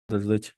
подождать.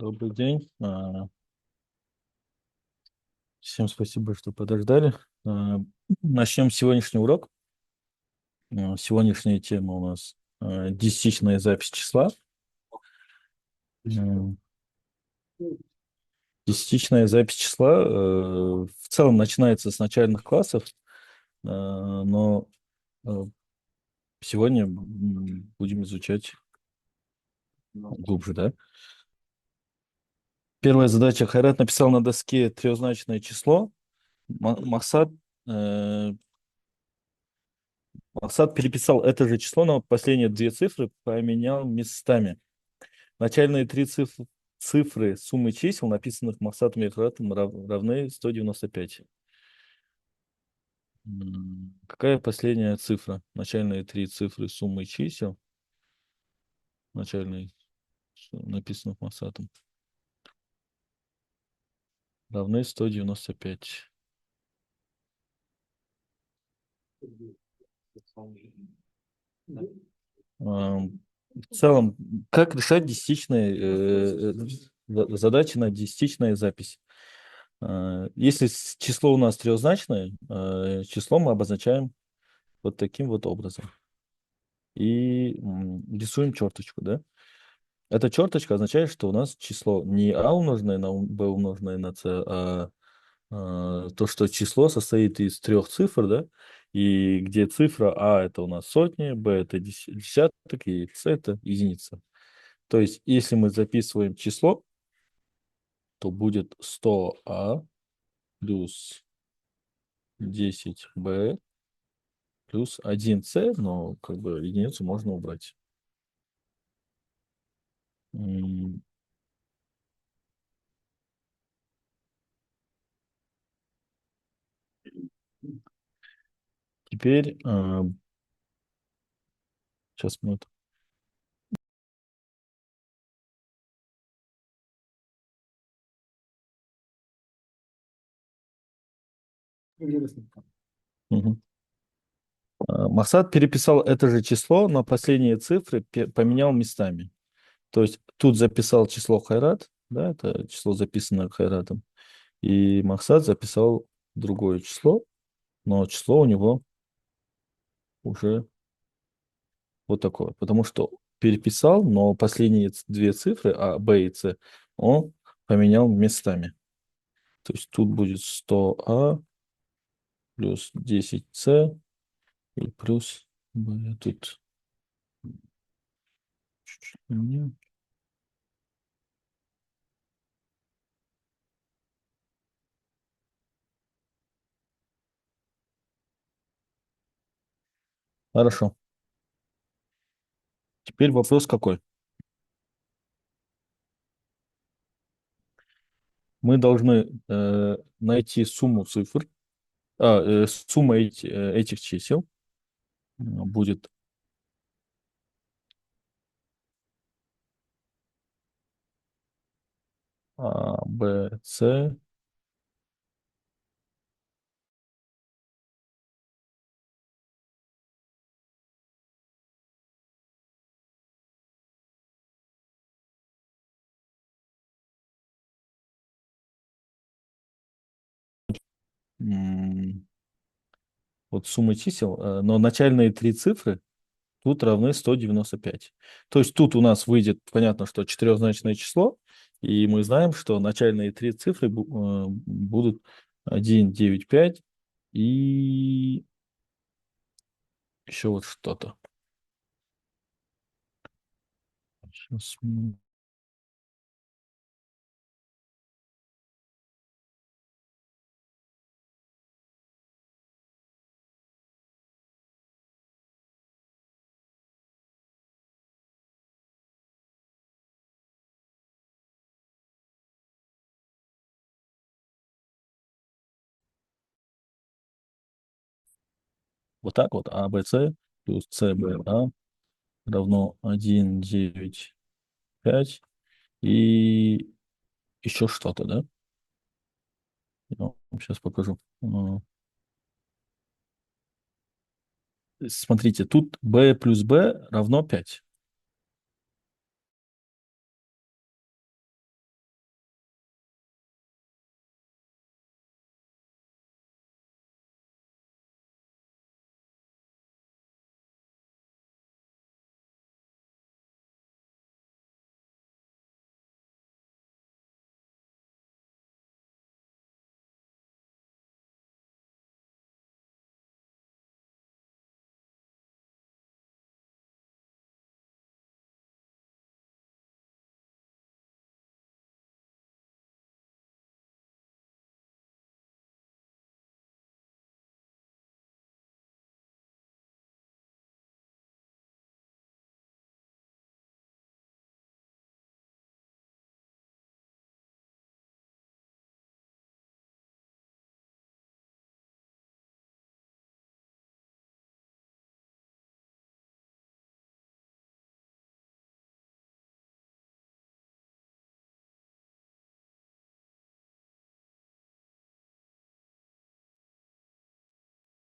Добрый день. Всем спасибо, что подождали. Начнем сегодняшний урок. Сегодняшняя тема у нас десятичная запись числа. М, Десятичная запись числа в целом начинается с начальных классов, но э, сегодня будем изучать глубже, да? Первая задача. Хайрат написал на доске трехзначное число. Максат э, Максат переписал это же число, но последние две цифры поменял местами. Начальные три цифры суммы чисел, написанных Максатом и Хайратом, равны 195. Какая последняя цифра? Начальные три цифры суммы чисел, начальные, написанных Максатом, равны 195. В целом, как решать десятичные задачи на десятичная запись? Если число у нас трехзначное, число мы обозначаем вот таким вот образом. И рисуем черточку, да? Эта черточка означает, что у нас число не а умноженное на b умноженное на c, то, что число состоит из трех цифр, да? И где цифра а это у нас сотни, b это десяток, и c это единица. То есть, если мы записываем число, то будет 100а плюс 10b плюс 1c, но как бы единицу можно убрать. М, Теперь, сейчас минуту. Мгм. Масад переписал это же число, но последние цифры поменял местами. То есть тут записал число Хайрат, да, это число записанное Хайратом, и Максат записал другое число, но число у него уже вот такое, потому что переписал, но последние две цифры, а, Б и С, он поменял местами. То есть тут будет 100а плюс 10c и плюс B. Тут чуть-чуть поменяю. Хорошо. Теперь вопрос какой? Мы должны найти сумму цифр, сумма этих чисел будет B, C. Вот сумма чисел, но начальные три цифры тут равны 195. То есть тут у нас выйдет, понятно, что четырехзначное число, и мы знаем, что начальные три цифры будут 1, 9, 5 и еще вот что-то. Сейчас. Вот так вот. А, Б, С плюс С, Б, А равно 1, 9, 5 и еще что-то, да? Я вам сейчас покажу. Смотрите, тут b плюс b равно 5.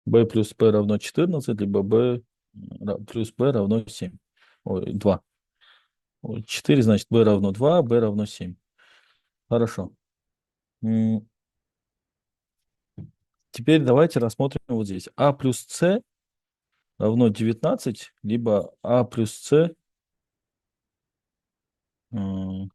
B плюс p равно 14, либо b плюс b равно 7. Ой, 2. Ой, 4, значит, b равно 2, b равно 7. Хорошо. М, Теперь давайте рассмотрим вот здесь. А плюс c равно 19, либо А плюс С м,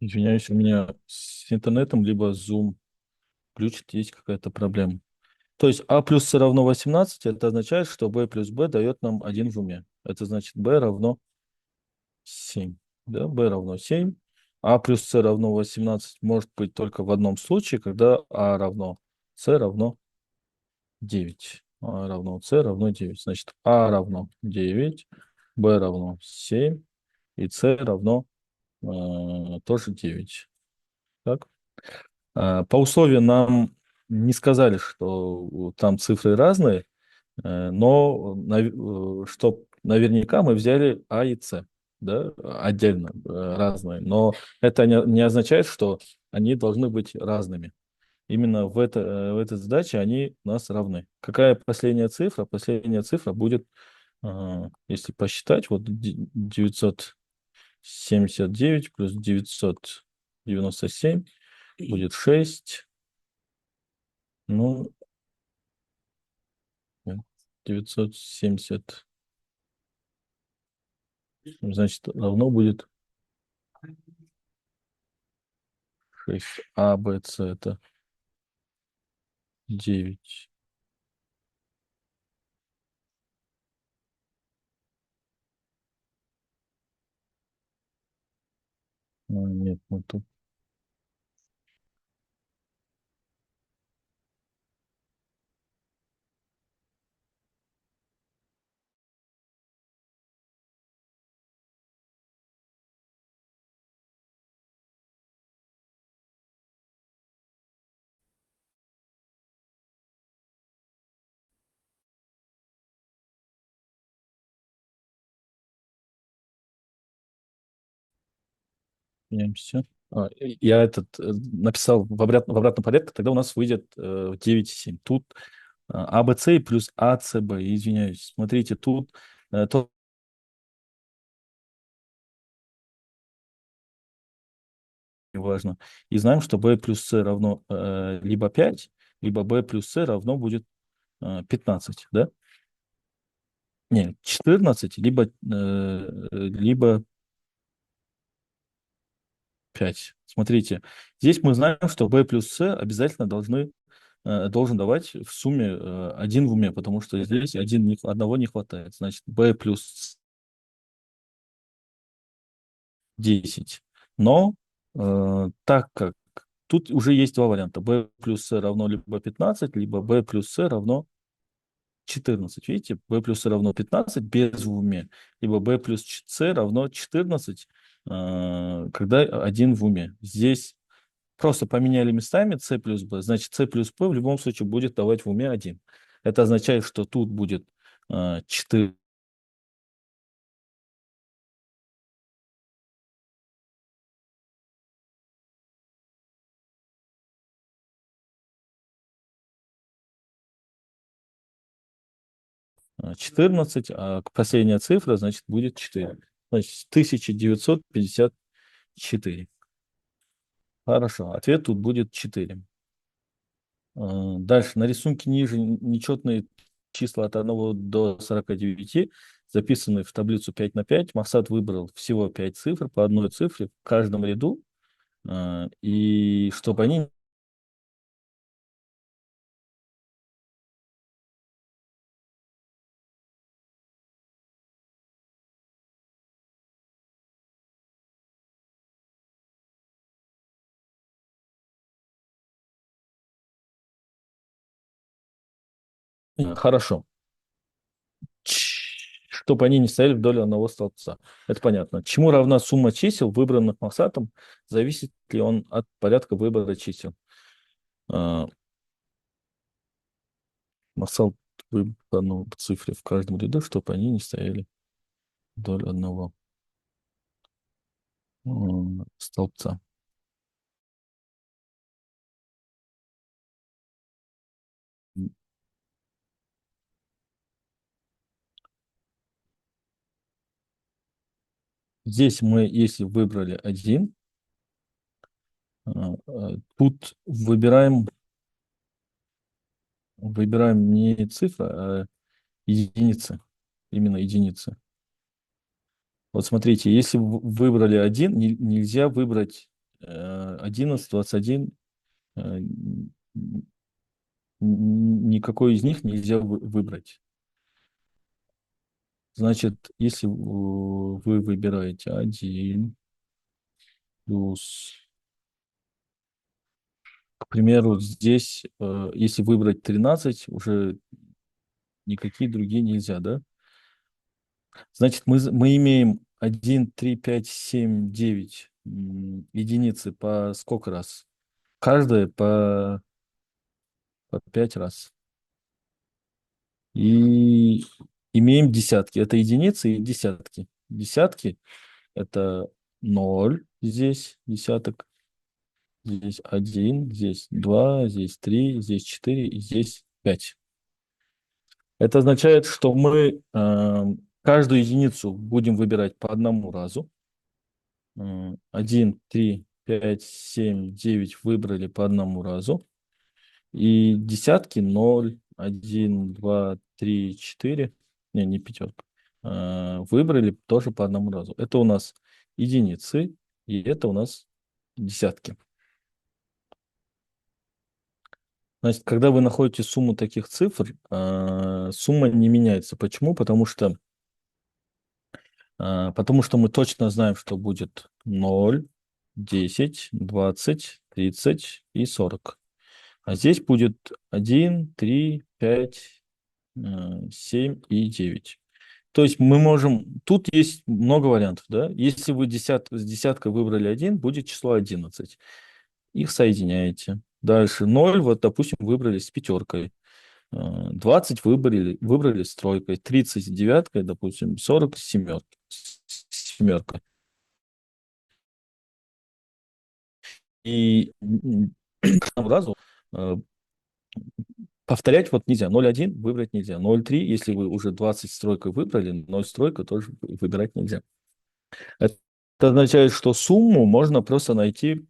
извиняюсь, у меня с интернетом либо Zoom включит, есть какая-то проблема. То есть А плюс С равно 18, это означает, что B плюс B дает нам 1 в уме. Это значит B равно 7. Да, b равно 7. А плюс c равно 18 может быть только в одном случае, когда а равно c равно 9. А равно c равно 9. Значит, а равно 9, b равно 7 и c равно тоже 9. Так? По условию нам не сказали, что там цифры разные, но что наверняка мы взяли А и С, да, отдельно, разные. Но это не означает, что они должны быть разными. Именно в этой задаче они у нас равны. Какая последняя цифра? Последняя цифра будет, если посчитать, вот 979 плюс 997 будет 6, ну, 970. Значит, равно будет 6. А, Б, С это 9. Нет, мы тут меняемся. Я написал в обратном порядке, тогда у нас выйдет 9,7. Тут А, Б, С плюс А, С, Б. Извиняюсь. Смотрите, тут то важно. И знаем, что b плюс c равно либо 5, либо b плюс c равно будет 15, да? Не, 14, либо 5. Смотрите, здесь мы знаем, что b плюс c обязательно должен давать в сумме 1 в уме, потому что здесь одного не хватает. Значит, b плюс 10. Но так как тут уже есть два варианта. b плюс c равно либо 15, либо b плюс c равно 14. Видите, b плюс c равно 15 без в уме, либо b плюс c равно 14, когда один в уме. Здесь просто поменяли местами c плюс b, значит c плюс b в любом случае будет давать в уме 1. Это означает, что тут будет 4. 14, а последняя цифра, значит, будет 4. Значит, 1954. Хорошо, ответ тут будет 4. Дальше, на рисунке ниже нечетные числа от 1 до 49 записаны в таблицу 5 на 5. Масад выбрал всего 5 цифр по одной цифре в каждом ряду. И чтобы они... Хорошо. Чтобы они не стояли вдоль одного столбца. Это понятно. Чему равна сумма чисел, выбранных Масатом? Зависит ли он от порядка выбора чисел? А, Масат выбрал цифры в каждом ряду, чтобы они не стояли вдоль одного столбца. Здесь мы, если выбрали один, тут выбираем не цифры, а единицы, именно единицы. Вот смотрите, если выбрали один, нельзя выбрать 11, 21, никакой из них нельзя выбрать. Значит, если вы выбираете один плюс, к примеру, здесь, если выбрать 13, уже никакие другие нельзя, да? Значит, мы имеем 1, 3, 5, 7, 9 единицы по сколько раз? Каждая по 5 раз. И имеем десятки. Это единицы и десятки. Десятки — это 0 здесь, десяток. Здесь один, здесь 2, здесь 3, здесь 4 и здесь 5. Это означает, что мы каждую единицу будем выбирать по одному разу. 1, 3, 5, 7, 9 выбрали по одному разу. И десятки 0, 1, 2, 3, 4. Не пятерка. выбрали тоже по одному разу. Это у нас единицы, и это у нас десятки. Значит, когда вы находите сумму таких цифр, сумма не меняется. Почему? Потому что мы точно знаем, что будет 0, 10, 20, 30 и 40. А здесь будет 1, 3, 5, 7 и 9. То есть мы можем... Тут есть много вариантов, да? Если вы с десяткой выбрали один, будет число 11. Их соединяете. Дальше 0, вот, допустим, выбрали с пятеркой. 20 выбрали с тройкой. 30 с девяткой, допустим, 40 с семеркой. И разу э, повторять вот нельзя. 0,1 выбрать нельзя. 0,3, если вы уже 20 с тройкой выбрали, 0 с тройкой тоже выбирать нельзя. Это означает, что сумму можно просто найти,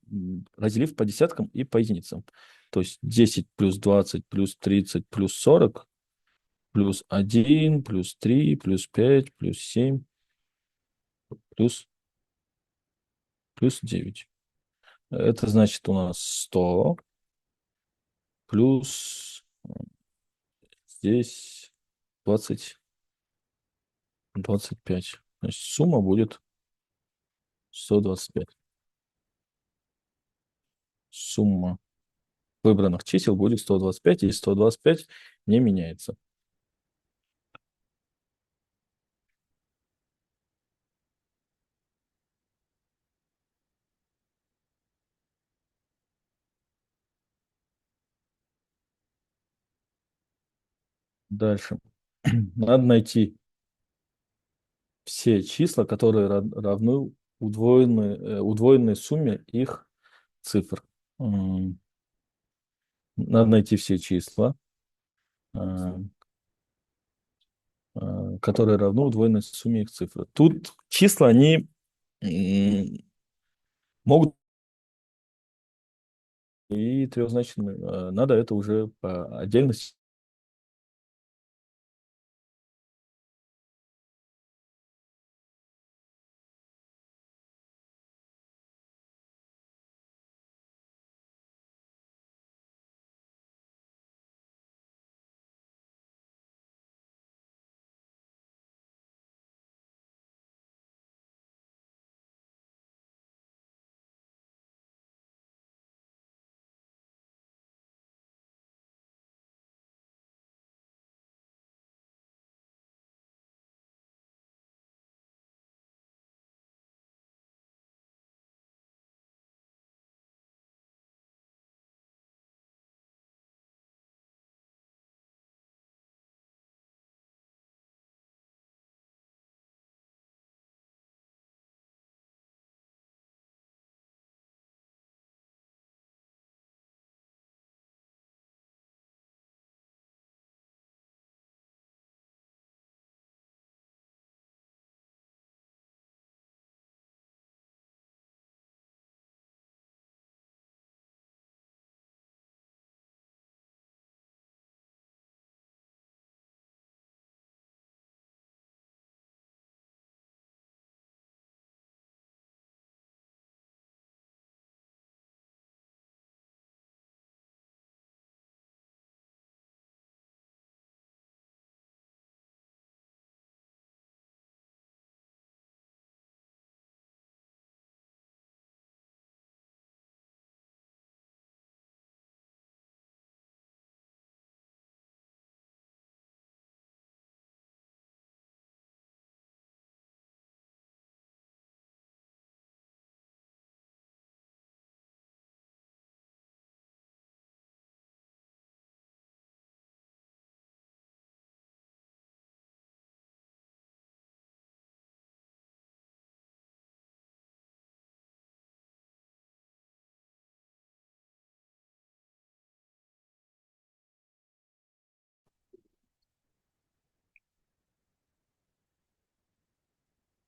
разделив по десяткам и по единицам. То есть 10 плюс 20 плюс 30 плюс 40 плюс 1 плюс 3 плюс 5 плюс 7 плюс, плюс 9. Это значит у нас 100 плюс здесь 20, 25. Значит, сумма будет 125. Сумма выбранных чисел будет 125, и 125 не меняется. Дальше. Надо найти все числа, которые равны удвоенной сумме их цифр. М, Надо найти все числа, э, которые равны удвоенной сумме их цифр. Тут числа, они могут и трехзначными. Надо это уже по отдельности.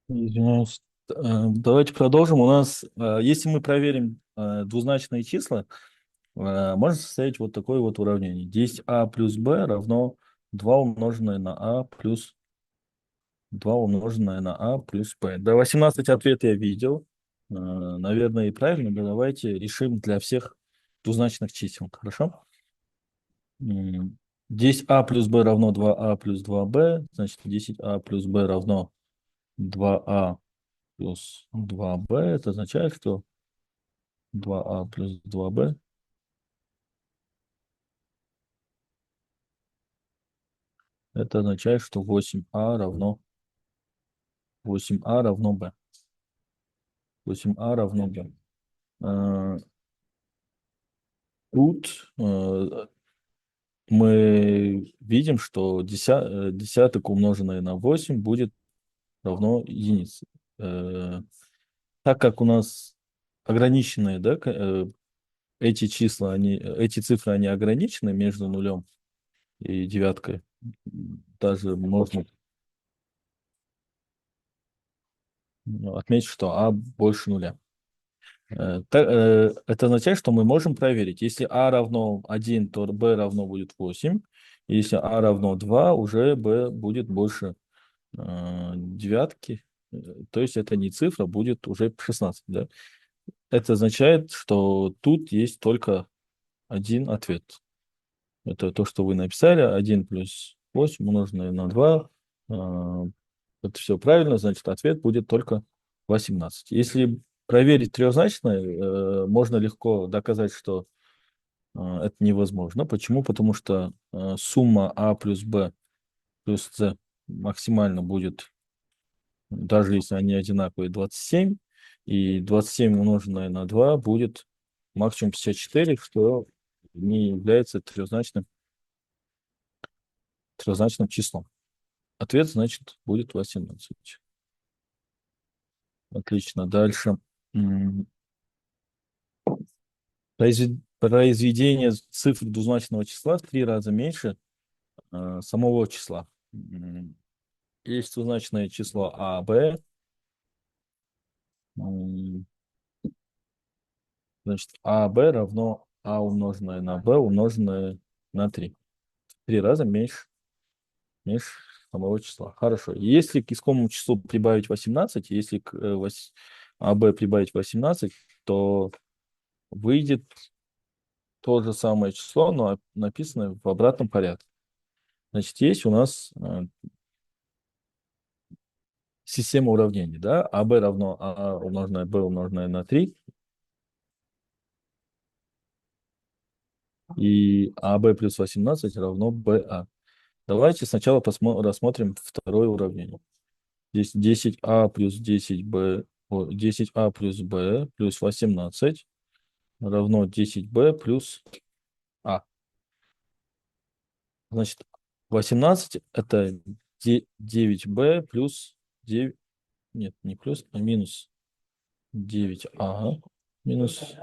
Извиняюсь. Давайте продолжим. У нас, если мы проверим двузначные числа, можно составить вот такое вот уравнение. 10а плюс b равно 2 умноженное на а плюс 2 умноженное на а плюс b. До 18 ответ я видел. Наверное, и правильно, но давайте решим для всех двузначных чисел. Хорошо? 10а плюс b равно 2а плюс 2b. Значит, 10а плюс b равно 2а плюс 2b. Это означает, что 2а плюс 2b. Это означает, что 8а равно b. 8а равно b. Э, Тут мы видим, что десяток, умноженное на 8, будет равно единице. Так как у нас ограниченные, да, эти числа, эти цифры, они ограничены между нулем и девяткой. Даже можно отметить, что а больше нуля. Это означает, что мы можем проверить. Если а равно 1, то b равно будет 8. Если а равно 2, уже b будет больше девятки. То есть это не цифра, будет уже 16. Да? Это означает, что тут есть только один ответ. Это то, что вы написали. 1 плюс 8 умноженное на 2. Это все правильно, значит, ответ будет только 18. Если проверить трехзначное, можно легко доказать, что это невозможно. Почему? Потому что сумма а плюс b плюс c максимально будет, даже если они одинаковые, 27. И 27 умноженное на 2 будет максимум 54, что не является трехзначным числом. Ответ, значит, будет 18. Отлично. Дальше. Произведение цифр двузначного числа в 3 раза меньше самого числа. Есть двузначное число а, б. Значит, а, б равно а умноженное на b умноженное на 3. В 3 раза меньше самого числа. Хорошо. Если к искомому числу прибавить 18, если к АБ прибавить 18, то выйдет то же самое число, но написано в обратном порядке. Значит, есть у нас система уравнений, да? АБ равно А умноженное Б умноженное на 3. И АБ плюс 18 равно БА. Давайте сначала рассмотрим второе уравнение. Здесь 10а плюс 10b, 10а плюс b плюс 18 равно 10b плюс а. Значит, 18 это 9b плюс 9, нет, не плюс, а минус 9а минус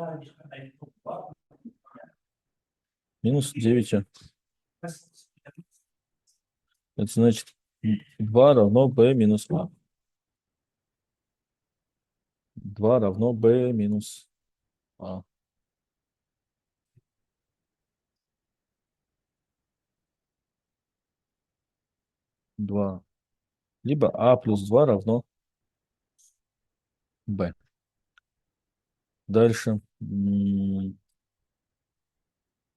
9. Это значит 2 равно b минус а. 2 равно b минус а. 2. Либо а плюс 2 равно b. Дальше.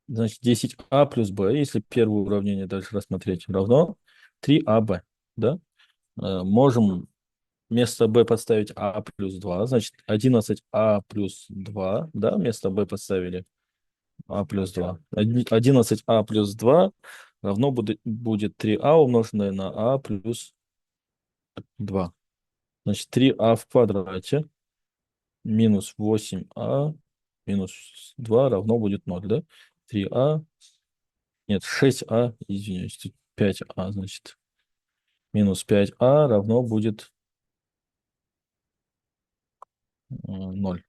Значит, 10а плюс b, если первое уравнение дальше рассмотреть, равно 3аб. Да? Можем вместо b подставить а плюс 2. Значит, 11а плюс 2. Да, вместо b подставили а плюс 2. 11а плюс 2 равно будет 3а умноженное на а плюс 2. Значит, 3а в квадрате минус 8а минус 2 равно будет 0, да? 3а, нет, 6а, извиняюсь, тут 5а, значит. Минус 5а равно будет 0.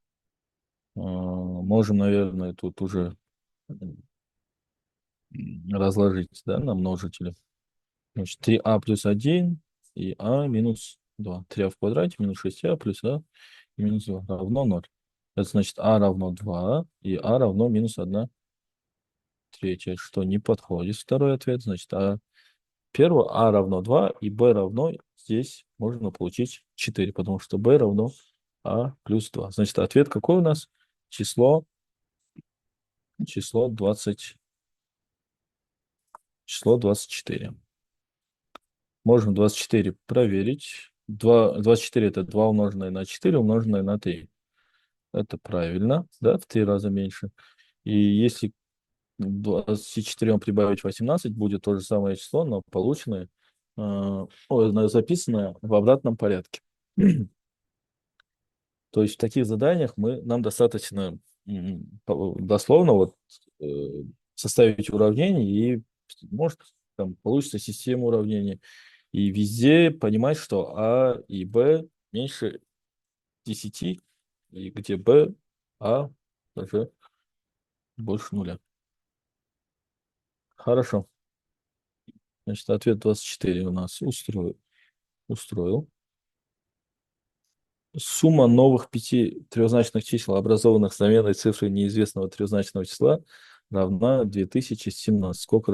Можем, наверное, тут уже разложить, да, на множители. Значит, 3а плюс 1 и а минус 2. 3а в квадрате минус 6а плюс а и минус 2 равно 0. Это значит а равно 2 и а равно минус 1 третья, что не подходит. Второй ответ, значит, а первое а равно 2 и b равно, здесь можно получить 4, потому что b равно а плюс 2. Значит, ответ какой у нас? Число, число 20, число 24. Можем 24 проверить. 24 это 2 умноженное на 4 умноженное на 3. Это правильно, да, в 3 раза меньше. И если к 24 прибавить 18, будет то же самое число, но полученное, записанное в обратном порядке. То есть в таких заданиях нам достаточно дословно э, составить уравнение, и может там получится система уравнений. И везде понимать, что А и Б меньше 10, и где Б, А даже больше нуля. Хорошо. Значит, ответ 24 у нас устроил. Сумма новых 5 трехзначных чисел, образованных заменой цифры неизвестного трехзначного числа, равна 2017. Сколько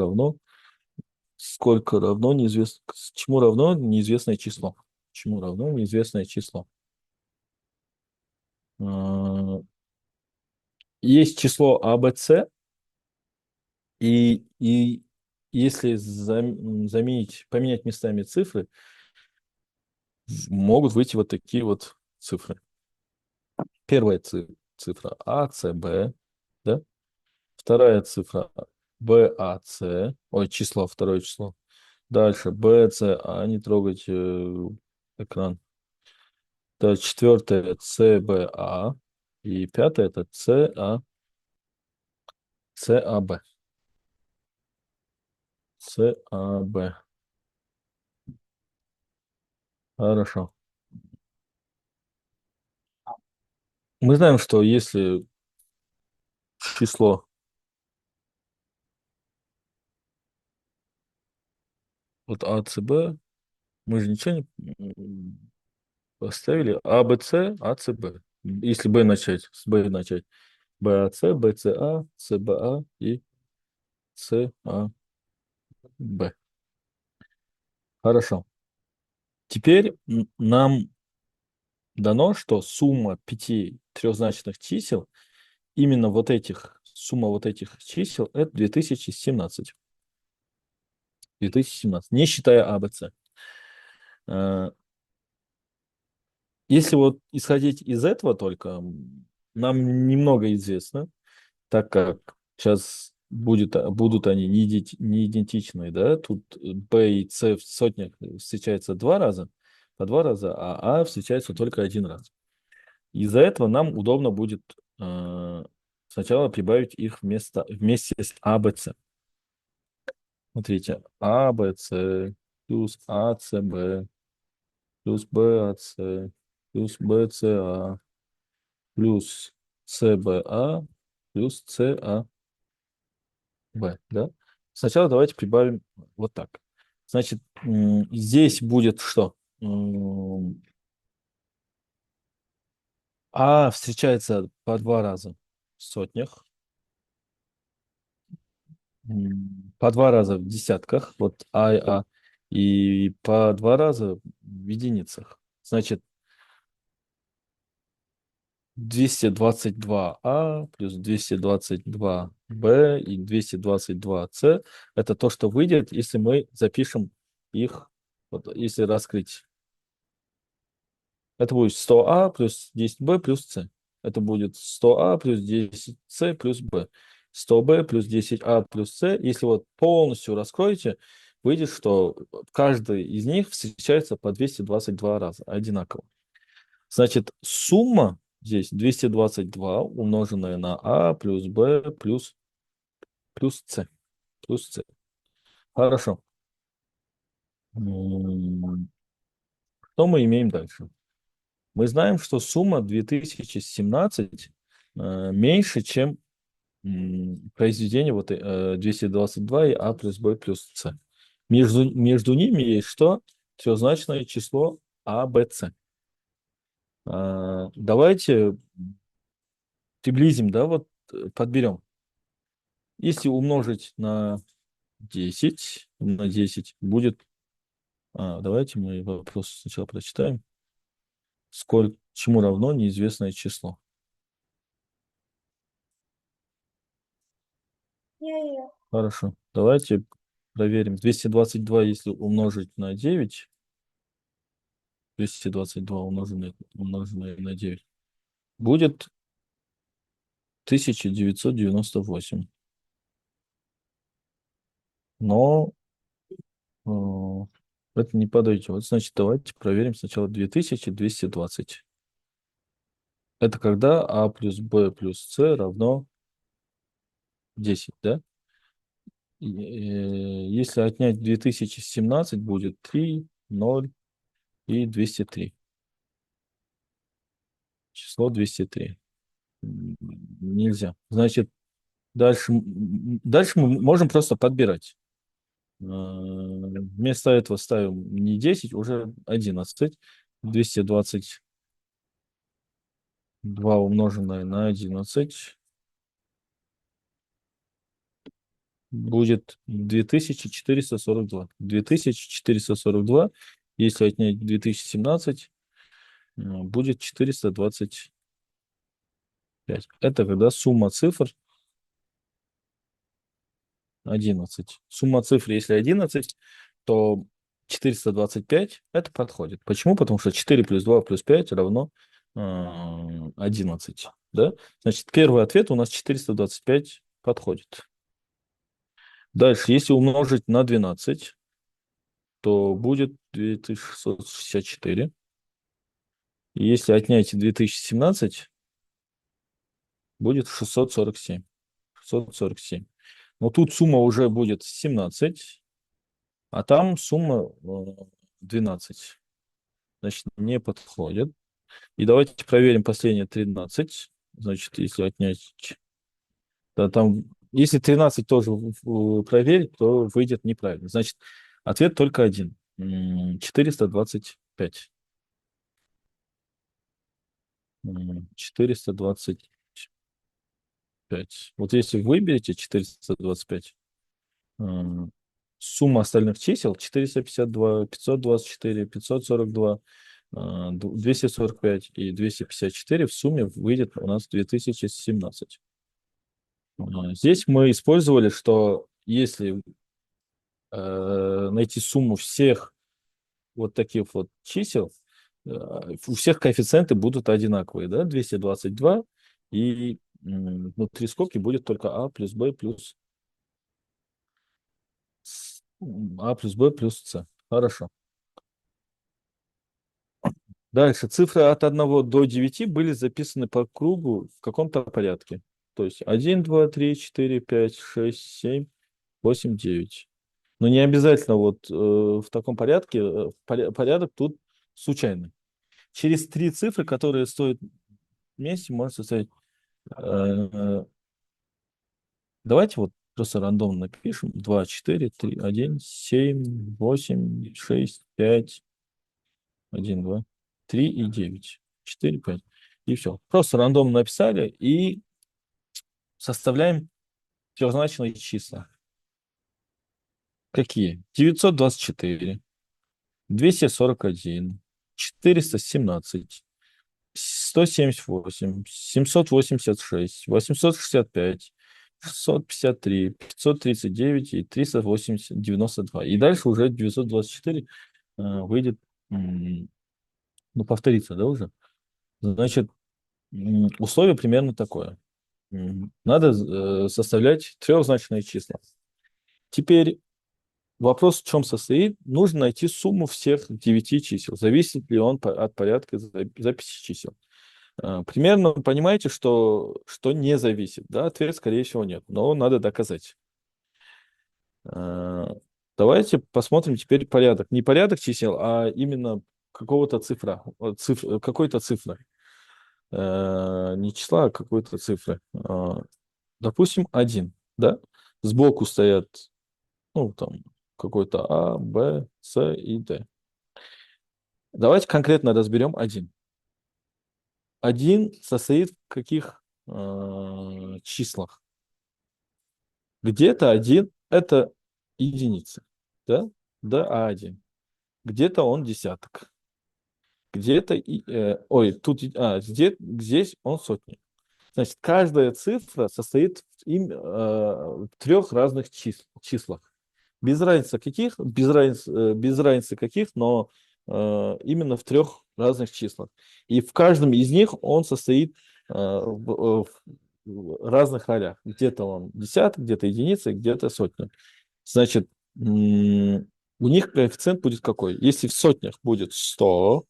равно неизвестно, чему равно неизвестное число? Чему равно неизвестное число? А, Есть число АБЦ, и если поменять местами цифры, могут выйти вот такие вот цифры. Первая цифра АЦБ, да? Вторая цифра БАЦ, второе число. Дальше БЦА, не трогайте экран. Дальше четвертое ЦБА. И пятое это ЦАБ. ЦАБ. Хорошо. Мы знаем, что если число, вот АЦБ, мы же ничего не поставили. АБЦ, АЦБ. Если Б начать, с Б начать. БАЦ, БЦА, ЦБА и ЦАБ. Хорошо. Теперь нам дано, что сумма 5 трехзначных чисел, сумма вот этих чисел, это 2017. 2017, не считая АБЦ. Если вот исходить из этого только, нам немного известно, так как сейчас будут они не идентичны, да, тут B и C в сотнях встречаются по два раза, а встречается только один раз. Из-за этого нам удобно будет сначала прибавить их вместе с ABC. Смотрите, ABC плюс ACB плюс BAC плюс BCA плюс CBA плюс CAB. Да? Сначала давайте прибавим вот так. Значит, здесь будет что? А встречается по два раза в сотнях, по два раза в десятках, вот А и А, и по два раза в единицах. Значит, 222А плюс 222Б и 222С это то, что выйдет, если мы запишем их, вот, если раскрыть. Это будет 100А плюс 10Б плюс С. Это будет 100А плюс 10С плюс Б. 100Б плюс 10А плюс С. Если вот полностью раскроете, выйдет, что каждый из них встречается по 222 раза, одинаково. Значит, сумма здесь 222 умноженное на А плюс Б плюс С. Плюс С. Хорошо. Что мы имеем дальше? Мы знаем, что сумма 2017 меньше, чем произведение 222 и А плюс Б плюс С. Между ними есть что? Трехзначное число А, Б, С. Давайте приблизим, да, подберем. Если умножить на 10 на 10 будет... давайте мы вопрос сначала прочитаем. Чему равно неизвестное число? Хорошо. Давайте проверим. 222, если умножить на 9, 222 умноженное на 9, будет 1998. Но э, это не подойдет. Вот, значит, давайте проверим сначала 2220. Это когда а плюс b плюс c равно 10, да? Если отнять 2017, будет 3, 0 и 203. Число 203. Нельзя. Значит, дальше мы можем просто подбирать. Вместо этого ставим не 10, уже 11. 222 умноженное на 11 будет 2442. 2442, если отнять 2017, будет 425. Это когда сумма цифр 11. Сумма цифр, если 11, то 425 это подходит. Почему? Потому что 4 плюс 2 плюс 5 равно 11. Да? Значит, первый ответ у нас 425 подходит. Дальше, если умножить на 12, то будет 2664. Если отнять 2017, будет 647. 647. Но тут сумма уже будет 17, а там сумма 12. Значит, не подходит. И давайте проверим последние 13. Значит, если отнять... Да, там, если 13 тоже проверить, то выйдет неправильно. Значит, ответ только один. 425. 425. Вот если выберете 425, сумма остальных чисел 452, 524, 542, 245 и 254 в сумме выйдет у нас 2017. Здесь мы использовали, что если найти сумму всех вот таких вот чисел, у всех коэффициенты будут одинаковые, да, 222, и внутри скобки будет только а плюс b плюс а плюс b плюс c. Хорошо. Дальше. Цифры от 1 до 9 были записаны по кругу в каком-то порядке. То есть 1, 2, 3, 4, 5, 6, 7, 8, 9. Но не обязательно вот в таком порядке. Порядок тут случайный. Через три цифры, которые стоят вместе, можно составить. э, Давайте вот просто рандомно напишем. 2, 4, 3, 1, 7, 8, 6, 5, 1, 2, 3 и 9. 4, 5. И все. Просто рандомно написали и составляем трехзначные числа. Какие? 924, 241, 417, 178, 786, 865, 653, 539 и 380, 92. И дальше уже 924 выйдет, ну, повторится, да, уже? Значит, условие примерно такое. Надо составлять трехзначные числа. Теперь вопрос в чем состоит? Нужно найти сумму всех 9 чисел. Зависит ли он от порядка записи чисел. Примерно понимаете, что не зависит. Да? Ответ, скорее всего, нет. Но надо доказать. Давайте посмотрим теперь порядок. Не порядок чисел, а именно какого-то цифра. Какой-то цифры. Не числа, а какой-то цифры. Допустим, 1. Да? Сбоку стоят, ну, там, какой-то А, Б, С и Д. Давайте конкретно разберем 1. 1 состоит в каких числах? Где-то 1 это единицы, да, до А1. Где-то он десяток, где-то, здесь он сотни. Значит, каждая цифра состоит в трех разных числах. Без разницы каких, но именно в трех разных числах. И в каждом из них он состоит в разных ролях. Где-то он десяток, где-то единица, где-то сотня. Значит, у них коэффициент будет какой? Если в сотнях будет 100,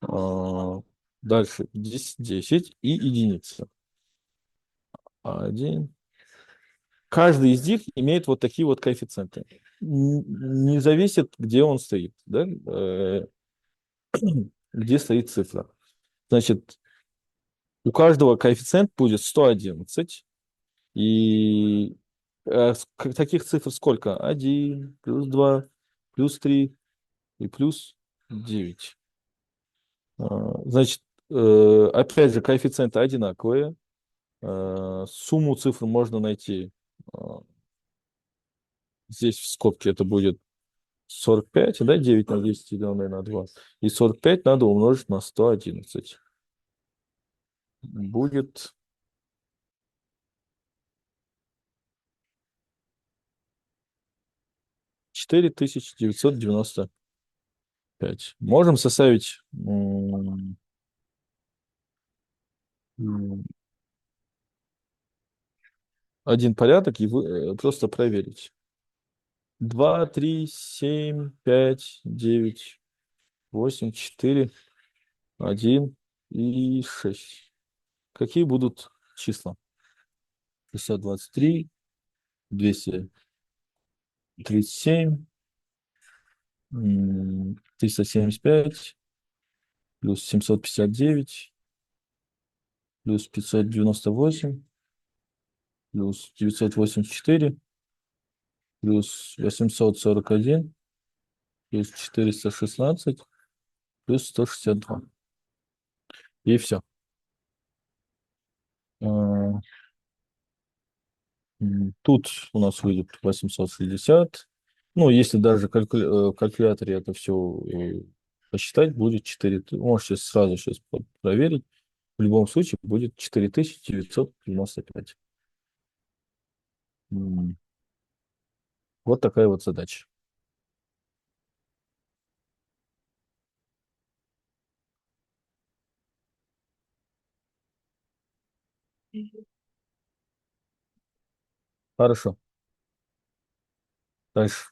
а, дальше 10 и единица. Один. Каждый из них имеет вот такие вот коэффициенты. Не зависит, где он стоит, да? Где стоит цифра. Значит, у каждого коэффициент будет 111. И таких цифр сколько? 1, плюс 2, плюс 3 и плюс 9. Значит, опять же, коэффициенты одинаковые. Сумму цифр можно найти. а, Здесь в скобке это будет 45, да, 9 на 10 деленное на 2. И 45 надо умножить на 111. Будет 4995. Можем составить м, один порядок и просто проверить. 2, 3, 7, 5, 9, 8, 4, 1 и 6. Какие будут числа? 623, 237, 375, плюс 759, плюс 598, плюс 984, плюс 841, плюс 416, плюс 162. И все. Тут у нас выйдет 860. Ну, если даже в калькуляторе это все посчитать, будет 4. Можете сразу сейчас проверить. В любом случае будет 4995. М, Вот такая вот задача. Хорошо. Дальше.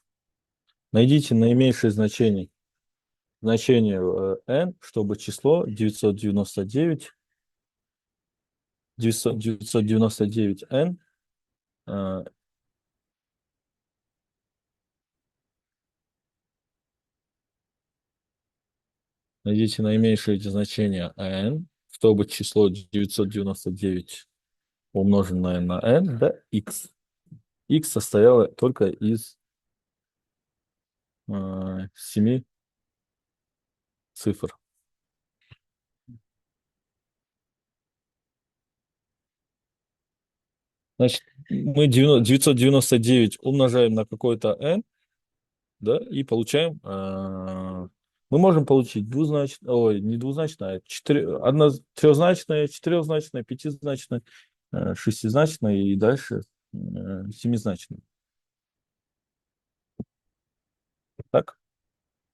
Найдите наименьшее значение n, чтобы число 999n. э, Найдите наименьшее значение n, чтобы число 999 умноженное на n, да, x. X состояло только из 7 цифр. Значит, мы 999 умножаем на какой-то n, да, и получаем, мы можем получить двузначное, ой, не двузначное, трехзначное, четырехзначное, пятизначное, шестизначное и дальше семизначное. Так?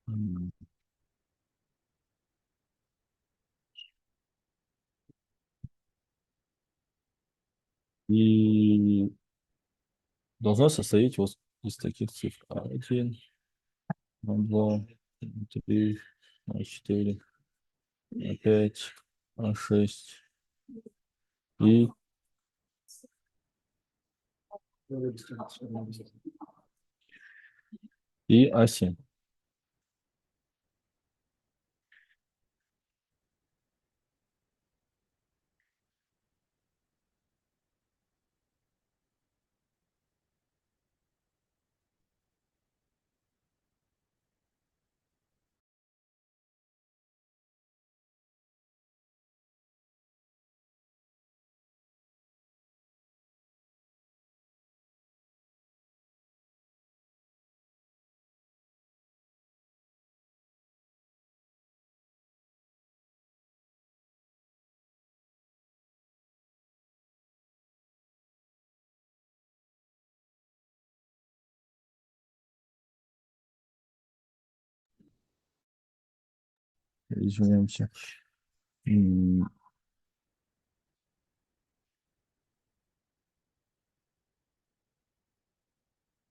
М. И должно состоять вот из таких цифр. А1, А2, А3, А4, А5, А6 и А7. Извинимся. М,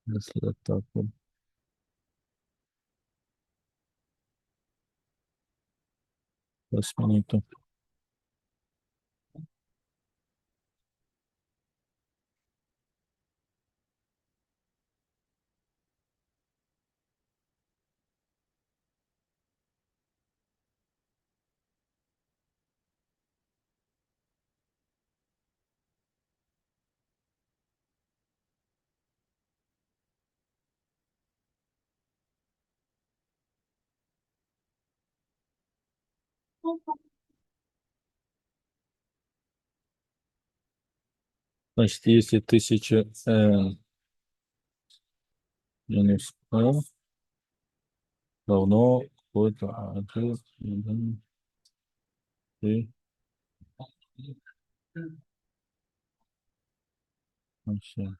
Если вот так вот. Сейчас минуту. Значит, если 1000 минус n равно какой-то 1, 3, вообще.